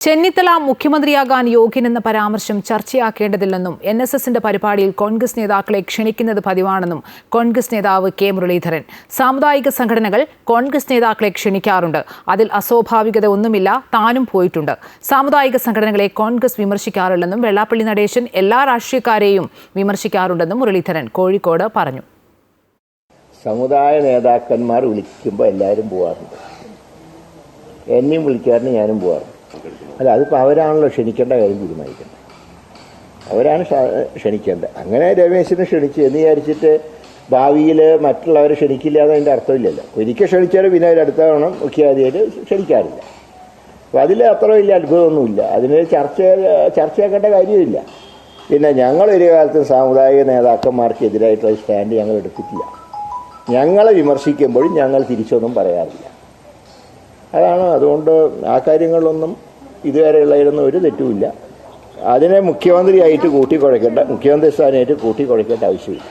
ചെന്നിത്തല മുഖ്യമന്ത്രിയാകാൻ യോഗ്യനെന്ന പരാമർശം ചർച്ചയാക്കേണ്ടതില്ലെന്നും NSSന്റെ പരിപാടിയിൽ കോൺഗ്രസ് നേതാക്കളെ ക്ഷണിക്കുന്നത് പതിവാണെന്നും കോൺഗ്രസ് നേതാവ് കെ മുരളീധരൻ. സാമുദായിക സംഘടനകൾ കോൺഗ്രസ് നേതാക്കളെ ക്ഷണിക്കാറുണ്ട്. അതിൽ അസ്വാഭാവികത ഒന്നുമില്ല. താനും പോയിട്ടുണ്ട്. സാമുദായിക സംഘടനകളെ കോൺഗ്രസ് വിമർശിക്കാറില്ലെന്നും വെള്ളാപ്പള്ളി നടേശൻ എല്ലാ രാഷ്ട്രീയക്കാരെയും വിമർശിക്കാറുണ്ടെന്നും മുരളീധരൻ കോഴിക്കോട് പറഞ്ഞു. സമുദായ നേതാക്കന്മാർ വിളിക്കുമ്പോൾ എല്ലാവരും പോകാറുണ്ട്. എന്നെയും വിളിക്കാറുണ്ട്, ഞാനും പോകാറുണ്ട്. അല്ല, അതിപ്പോൾ അവരാണല്ലോ ക്ഷണിക്കേണ്ട കാര്യം തീരുമാനിക്കേണ്ടത്. അവരാണ് ക്ഷണിക്കേണ്ടത്. അങ്ങനെ രമേശിനെ ക്ഷണിച്ച് എന്ന് വിചാരിച്ചിട്ട് ഭാവിയിൽ മറ്റുള്ളവരെ ക്ഷണിക്കില്ല എന്നതിൻ്റെ അർത്ഥമില്ലല്ലോ. ഒരിക്കൽ ക്ഷണിച്ചാൽ പിന്നെ അവരടുത്ത തവണ മുഖ്യാതിഥിയിൽ ക്ഷണിക്കാറില്ല. അപ്പോൾ അതിൽ അത്ര വലിയ അത്ഭുതമൊന്നുമില്ല. അതിന് ചർച്ചയാക്കേണ്ട കാര്യമില്ല. പിന്നെ ഞങ്ങളൊരു കാലത്തും സാമുദായിക നേതാക്കന്മാർക്കെതിരായിട്ടുള്ള സ്റ്റാൻഡ് ഞങ്ങൾ എടുത്തിട്ടില്ല. ഞങ്ങളെ വിമർശിക്കുമ്പോഴും ഞങ്ങൾ തിരിച്ചൊന്നും പറയാറില്ല. അതാണ്. അതുകൊണ്ട് ആ കാര്യങ്ങളിലൊന്നും ഇതുവരെയുള്ളതിലൊന്നും ഒരു തെറ്റുമില്ല. അതിനെ മുഖ്യമന്ത്രി സ്ഥാനമായിട്ട് കൂട്ടിക്കുഴയ്ക്കേണ്ട ആവശ്യമില്ല.